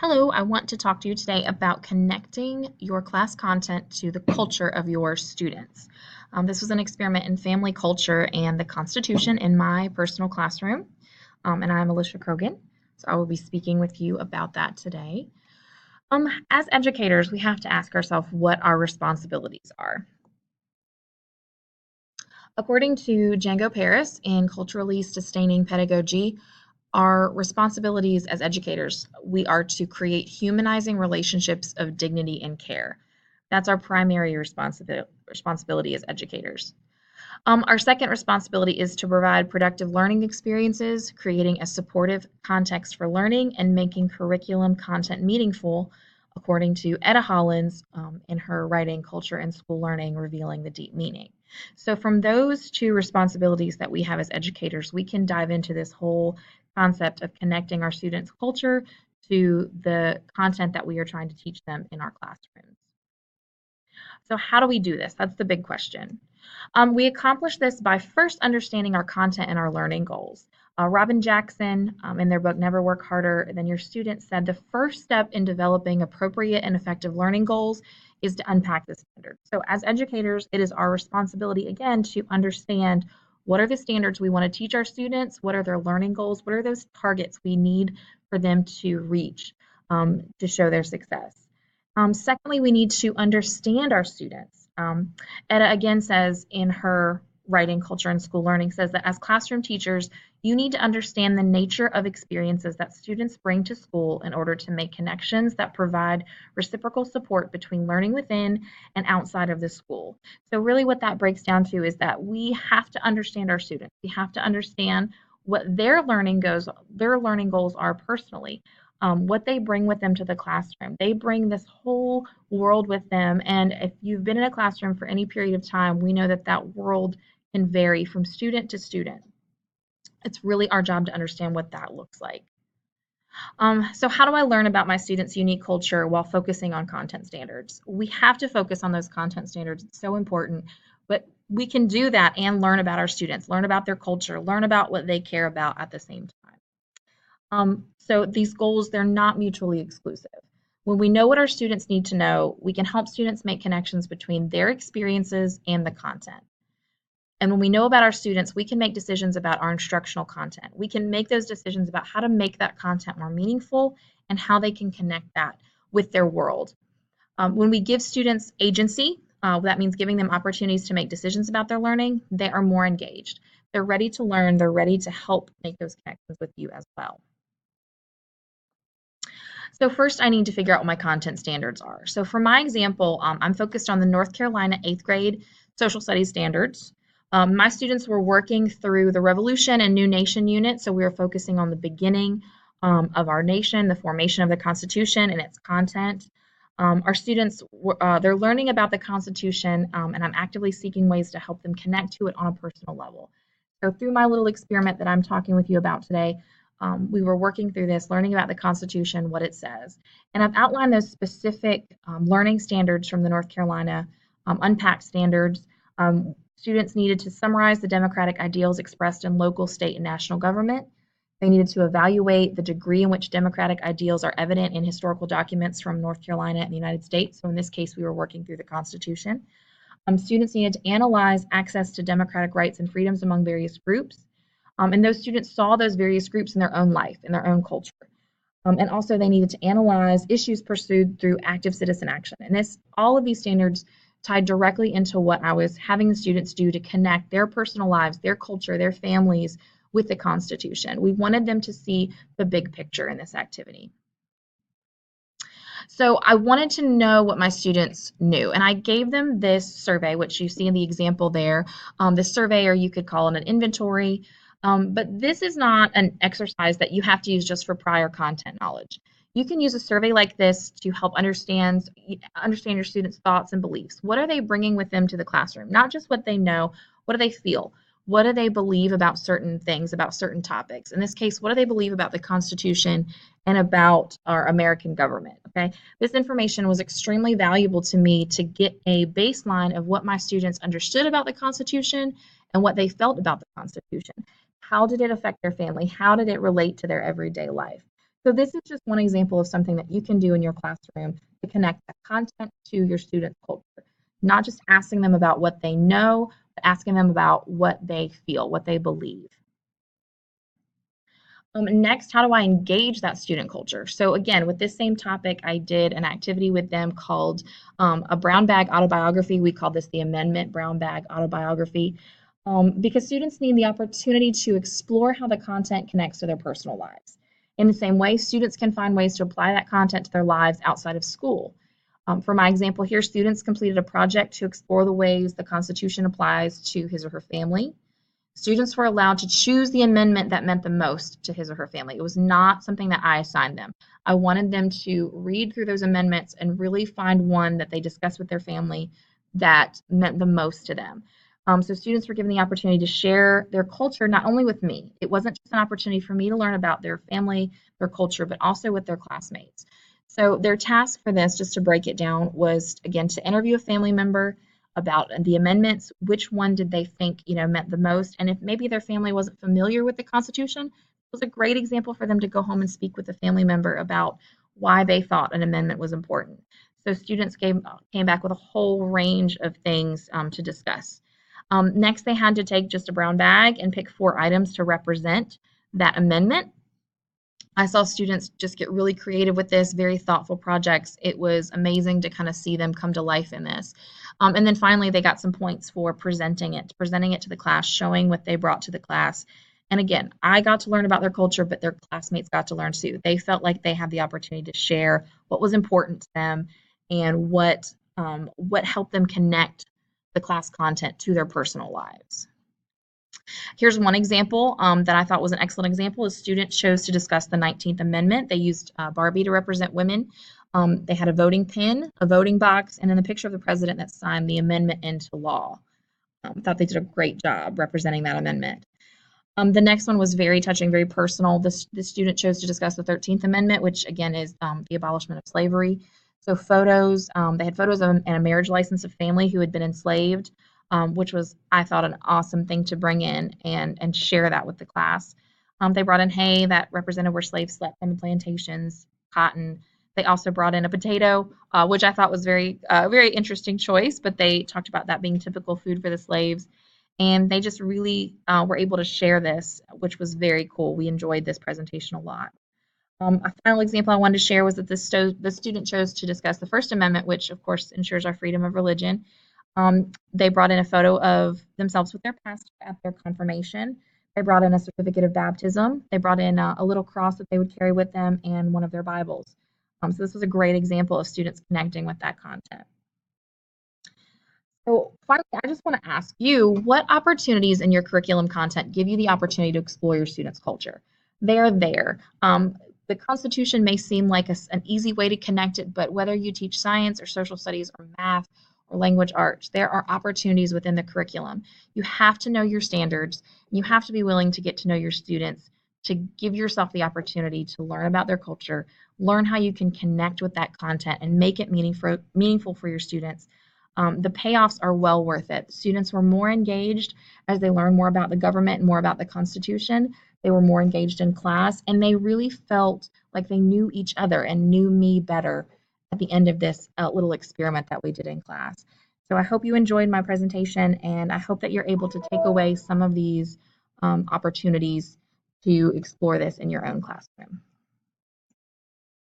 Hello, I want to talk to you today about connecting your class content to the culture of your students. This was an experiment in family culture and the Constitution in my personal classroom, and I'm Alicia Krogan, so I will be speaking with you about that today. As educators, we have to ask ourselves what our responsibilities are. According to Django Paris in Culturally Sustaining Pedagogy, our responsibilities as educators, we are to create humanizing relationships of dignity and care. That's our primary responsibility as educators. Our second responsibility is to provide productive learning experiences, creating a supportive context for learning, and making curriculum content meaningful, according to Etta Hollins in her writing Culture and School Learning, Revealing the Deep Meaning. So from those two responsibilities that we have as educators, we can dive into this whole concept of connecting our students' culture to the content that we are trying to teach them in our classrooms. So how do we do this? That's the big question. We accomplish this by first understanding our content and our learning goals. Robin Jackson, in their book Never Work Harder Than Your Students, said the first step in developing appropriate and effective learning goals is to unpack the standards. So as educators, it is our responsibility, again, to understand what are the standards we want to teach our students, what are their learning goals, what are those targets we need for them to reach to show their success. Secondly, we need to understand our students. Etta again says in her writing Culture and School Learning, says that as classroom teachers, you need to understand the nature of experiences that students bring to school in order to make connections that provide reciprocal support between learning within and outside of the school. So really what that breaks down to is that we have to understand our students. We have to understand what their learning goals are personally. What they bring with them to the classroom. They bring this whole world with them, and if you've been in a classroom for any period of time, we know that that world can vary from student to student. It's really our job to understand what that looks like. So how do I learn about my students' unique culture while focusing on content standards? We have to focus on those content standards. It's so important, but we can do that and learn about our students, learn about their culture, learn about what they care about at the same time. So these goals, they're not mutually exclusive. When we know what our students need to know, we can help students make connections between their experiences and the content. And when we know about our students, we can make decisions about our instructional content. We can make those decisions about how to make that content more meaningful and how they can connect that with their world. When we give students agency, that means giving them opportunities to make decisions about their learning, they are more engaged. They're ready to learn, they're ready to help make those connections with you as well. So first I need to figure out what my content standards are. So for my example, I'm focused on the North Carolina 8th grade social studies standards. My students were working through the Revolution and New Nation unit, so we were focusing on the beginning of our nation, the formation of the Constitution and its content. Our students, they're learning about the Constitution, and I'm actively seeking ways to help them connect to it on a personal level. So through my little experiment that I'm talking with you about today, we were working through this, learning about the Constitution, what it says. And I've outlined those specific learning standards from the North Carolina unpacked standards. Students needed to summarize the democratic ideals expressed in local, state, and national government. They needed to evaluate the degree in which democratic ideals are evident in historical documents from North Carolina and the United States. So in this case, we were working through the Constitution. Students needed to analyze access to democratic rights and freedoms among various groups. And those students saw those various groups in their own life, in their own culture. And also they needed to analyze issues pursued through active citizen action. And all of these standards tied directly into what I was having the students do to connect their personal lives, their culture, their families with the Constitution. We wanted them to see the big picture in this activity. So I wanted to know what my students knew, and I gave them this survey, which you see in the example there. This survey, or you could call it an inventory, but this is not an exercise that you have to use just for prior content knowledge. You can use a survey like this to help understand your students' thoughts and beliefs. What are they bringing with them to the classroom? Not just what they know, what do they feel? What do they believe about certain things, about certain topics? In this case, what do they believe about the Constitution and about our American government? Okay, this information was extremely valuable to me to get a baseline of what my students understood about the Constitution and what they felt about the Constitution. How did it affect their family? How did it relate to their everyday life? So this is just one example of something that you can do in your classroom to connect the content to your students' culture. Not just asking them about what they know, but asking them about what they feel, what they believe. Next, how do I engage that student culture? So again, with this same topic, I did an activity with them called a brown bag autobiography. We call this the Amendment Brown Bag Autobiography because students need the opportunity to explore how the content connects to their personal lives. In the same way, students can find ways to apply that content to their lives outside of school. For my example here, students completed a project to explore the ways the Constitution applies to his or her family. Students were allowed to choose the amendment that meant the most to his or her family. It was not something that I assigned them. I wanted them to read through those amendments and really find one that they discussed with their family that meant the most to them. So students were given the opportunity to share their culture not only with me. It wasn't just an opportunity for me to learn about their family, their culture, but also with their classmates. So their task for this, just to break it down, was again to interview a family member about the amendments, which one did they think meant the most, and if maybe their family wasn't familiar with the Constitution, it was a great example for them to go home and speak with a family member about why they thought an amendment was important. So students came back with a whole range of things to discuss. Next, they had to take just a brown bag and pick 4 items to represent that amendment. I saw students just get really creative with this, very thoughtful projects. It was amazing to kind of see them come to life in this. And then finally, they got some points for presenting it to the class, showing what they brought to the class. And again, I got to learn about their culture, but their classmates got to learn too. They felt like they had the opportunity to share what was important to them and what helped them connect the class content to their personal lives. Here's one example that I thought was an excellent example. A student chose to discuss the 19th Amendment. They used Barbie to represent women. They had a voting pin, a voting box, and then the picture of the president that signed the amendment into law. Thought they did a great job representing that amendment. The next one was very touching, very personal. The student chose to discuss the 13th Amendment, which again is the abolishment of slavery. So photos, they had photos of and a marriage license of family who had been enslaved, which was, I thought, an awesome thing to bring in and share that with the class. They brought in hay that represented where slaves slept on the plantations, cotton. They also brought in a potato, which I thought was very interesting choice, but they talked about that being typical food for the slaves. And they just really were able to share this, which was very cool. We enjoyed this presentation a lot. A final example I wanted to share was that the student chose to discuss the First Amendment, which of course ensures our freedom of religion. They brought in a photo of themselves with their pastor at their confirmation. They brought in a certificate of baptism. They brought in a little cross that they would carry with them and one of their Bibles. So this was a great example of students connecting with that content. So finally, I just want to ask you, what opportunities in your curriculum content give you the opportunity to explore your students' culture? They're there. The Constitution may seem like an easy way to connect it, but whether you teach science or social studies or math or language arts, there are opportunities within the curriculum. You have to know your standards. You have to be willing to get to know your students, to give yourself the opportunity to learn about their culture, learn how you can connect with that content and make it meaningful for your students. The payoffs are well worth it. Students were more engaged as they learned more about the government and more about the Constitution. They were more engaged in class, and they really felt like they knew each other and knew me better at the end of this little experiment that we did in class. So I hope you enjoyed my presentation, and I hope that you're able to take away some of these opportunities to explore this in your own classroom.